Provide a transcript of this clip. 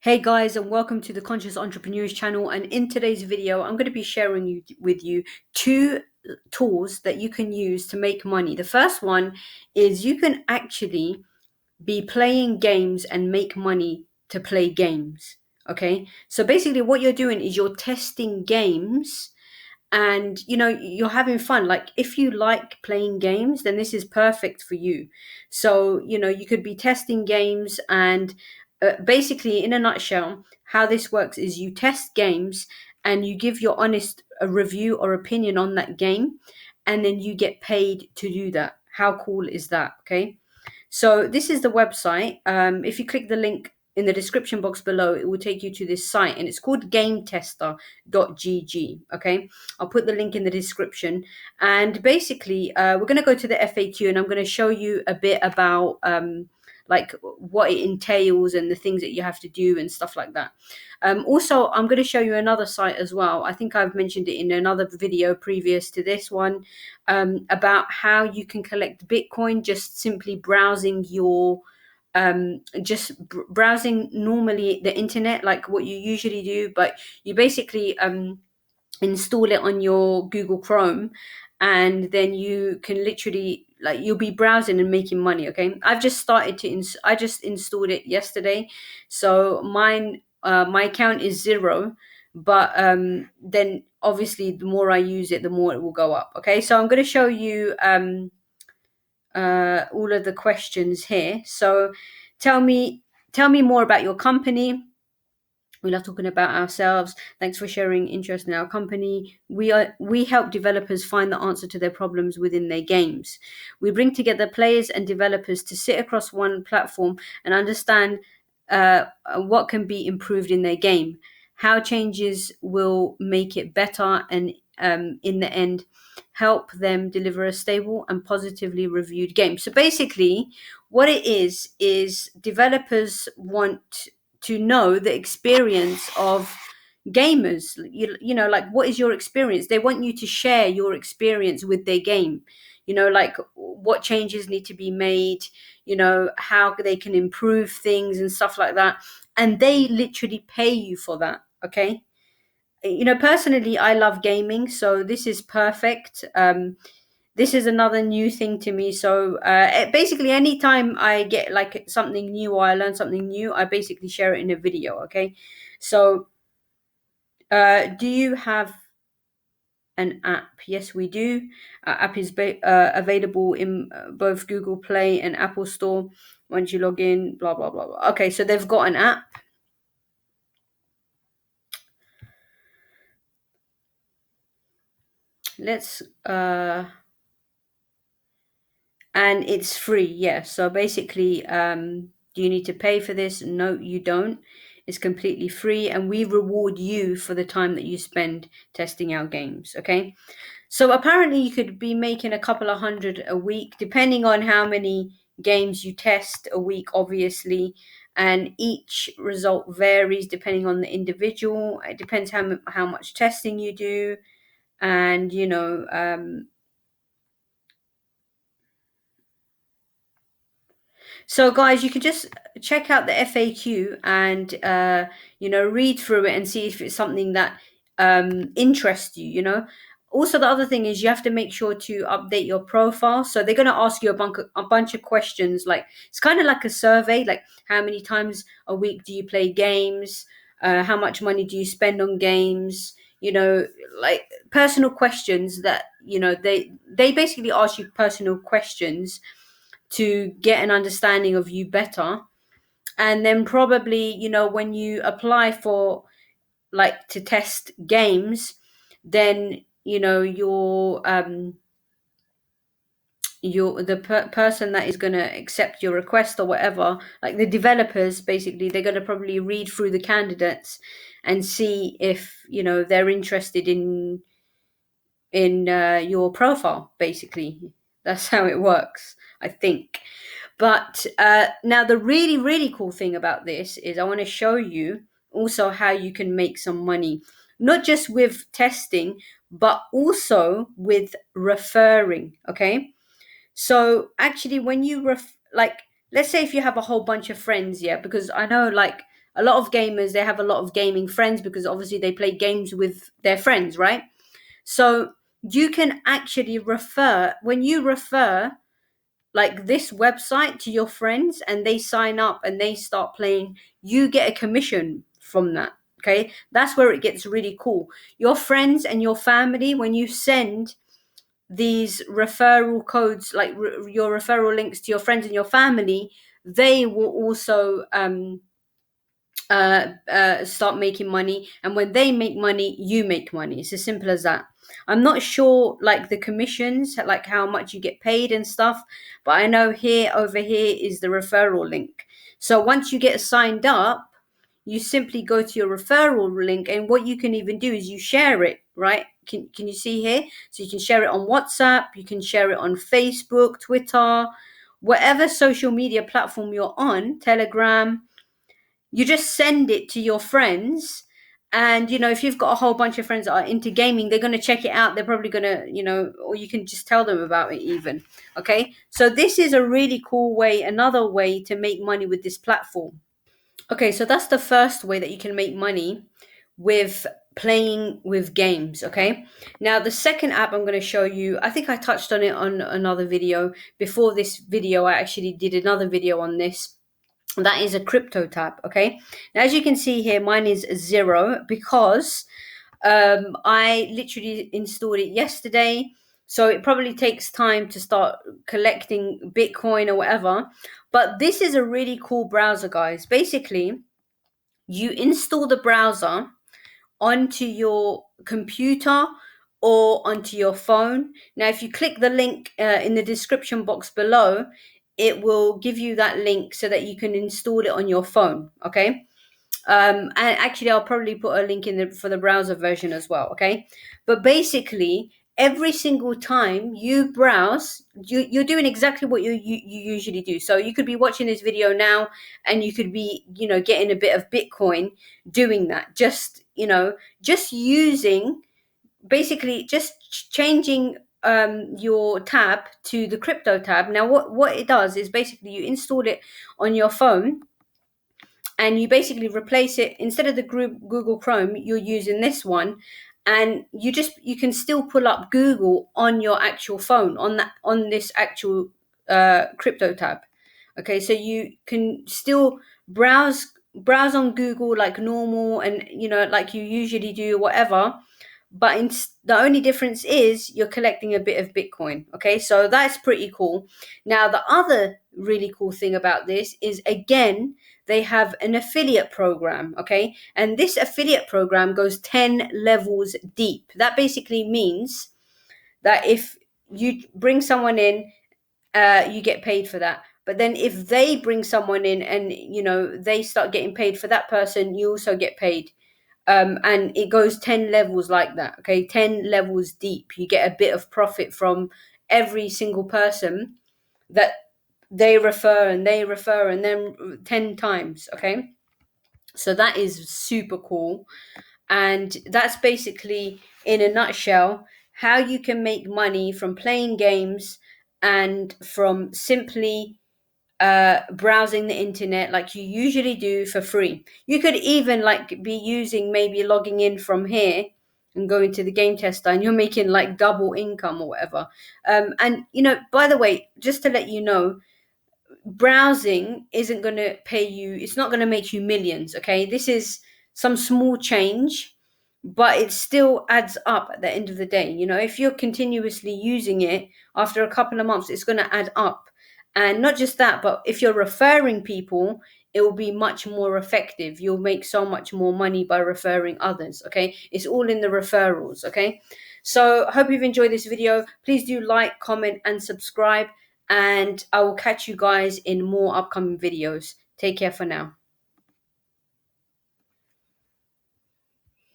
Hey guys, and welcome to the Conscious Entrepreneurs channel. And in today's video, I'm going to be sharing with you two tools that you can use to make money. The first one is you can actually be playing games and make money to play games. Okay, so basically, what you're doing is you're testing games and you're having fun. Like, if you like playing games, then this is perfect for you. So you could be testing games and basically, in a nutshell, how this works is you test games and you give your honest review or opinion on that game, and then you get paid to do that. How cool is that? Okay, so this is the website. If you click the link in the description box below, it will take you to this site, and it's called gametester.gg. Okay, I'll put the link in the description. And basically, we're going to go to the FAQ, and I'm going to show you a bit about like what it entails and the things that you have to do and stuff like that. Also, I'm going to show you another site as well. I think I've mentioned it in another video previous to this one, about how you can collect Bitcoin just simply browsing your browsing normally the internet, like what you usually do, but you basically install it on your Google Chrome, and then you can literally, like, you'll be browsing and making money. Okay, I've just started to I just installed it yesterday, so my account is zero, but then obviously the more I use it, the more it will go up. Okay, so I'm going to show you all of the questions here. So tell me more about your company. We love talking about ourselves. Thanks for sharing interest in our company. We help developers find the answer to their problems within their games. We bring together players and developers to sit across one platform and understand what can be improved in their game, how changes will make it better, and in the end, help them deliver a stable and positively reviewed game. So basically, what it is developers want to know the experience of gamers. Like, what is your experience? They want you to share your experience with their game, like what changes need to be made, how they can improve things and stuff like that, and they literally pay you for that. Okay, personally, I love gaming, so this is perfect. This is another new thing to me. So basically, anytime I get like something new or I learn something new, I basically share it in a video. Okay, so do you have an app? Yes, we do. App is available in both Google Play and Apple Store. Once you log in, blah blah blah blah. Okay, so they've got an app. Let's and it's free. Yeah, so basically, do you need to pay for this? No, you don't. It's completely free, and we reward you for the time that you spend testing our games. Okay, so apparently you could be making a couple of hundred a week, depending on how many games you test a week, obviously. And each result varies depending on the individual. It depends how much testing you do, and so, guys, you can just check out the FAQ and read through it and see if it's something that interests you. Also, the other thing is you have to make sure to update your profile. So they're going to ask you a bunch of questions. Like, it's kind of like a survey. Like, how many times a week do you play games? How much money do you spend on games? Like personal questions that they basically ask you personal questions to get an understanding of you better. And then probably, when you apply for, like, to test games, then you're the person that is going to accept your request or whatever, like the developers, basically they're going to probably read through the candidates and see if they're interested in your profile. Basically, that's how it works, I think. But now the really, really cool thing about this is I want to show you also how you can make some money, not just with testing, but also with referring. Okay. So actually, when you like, let's say if you have a whole bunch of friends, yeah, because I know, like, a lot of gamers, they have a lot of gaming friends because obviously they play games with their friends, right? So you can actually refer, when you refer like this website to your friends and they sign up and they start playing, you get a commission from that. Okay, that's where it gets really cool. Your friends and your family, when you send these referral codes, like your referral links to your friends and your family, they will also start making money, and when they make money, you make money. It's as simple as that. I'm not sure like the commissions, like how much you get paid and stuff, but I know here, over here is the referral link. So once you get signed up, you simply go to your referral link, and what you can even do is you share it, right? Can you see here? So you can share it on WhatsApp, you can share it on Facebook, Twitter, whatever social media platform you're on, Telegram. You just send it to your friends, and if you've got a whole bunch of friends that are into gaming, they're going to check it out. They're probably going to, or you can just tell them about it even. Okay, so this is a really cool way, another way to make money with this platform. Okay, so that's the first way that you can make money with playing with games. Okay, now the second app I'm going to show you, I think I touched on it on another video. Before this video, I actually did another video on this. That is a crypto tab. Okay, now as you can see here, mine is 0 because I literally installed it yesterday, so it probably takes time to start collecting Bitcoin or whatever. But this is a really cool browser, guys. Basically, you install the browser onto your computer or onto your phone. Now, if you click the link in the description box below, it will give you that link so that you can install it on your phone. Okay. And actually, I'll probably put a link in for the browser version as well. Okay. But basically, every single time you browse, you're doing exactly what you usually do. So you could be watching this video now and you could be, getting a bit of Bitcoin doing that. Just using, basically just changing your tab to the crypto tab. Now, what it does is basically you install it on your phone, and you basically replace it, instead of the Google Chrome, you're using this one, and you can still pull up Google on your actual phone, on this actual crypto tab. Okay, so you can still browse on Google like normal, and like you usually do, whatever. But the only difference is you're collecting a bit of Bitcoin. Okay, so that's pretty cool. Now, the other really cool thing about this is, again, they have an affiliate program. Okay, and this affiliate program goes 10 levels deep. That basically means that if you bring someone in, you get paid for that. But then if they bring someone in and they start getting paid for that person, you also get paid. And it goes 10 levels like that. Okay, 10 levels deep. You get a bit of profit from every single person that they refer and they refer, and then 10 times. Okay, so that is super cool. And that's basically, in a nutshell, how you can make money from playing games and from simply browsing the internet like you usually do for free. You could even like be using, maybe logging in from here and going to the game tester, and you're making like double income or whatever. And by the way, just to let you know, browsing isn't going to pay you, it's not going to make you millions. Okay, this is some small change, but it still adds up at the end of the day. If you're continuously using it, after a couple of months it's going to add up. And not just that, but if you're referring people, it will be much more effective. You'll make so much more money by referring others. Okay, it's all in the referrals. Okay, so I hope you've enjoyed this video. Please do like, comment, and subscribe, and I will catch you guys in more upcoming videos. Take care for now.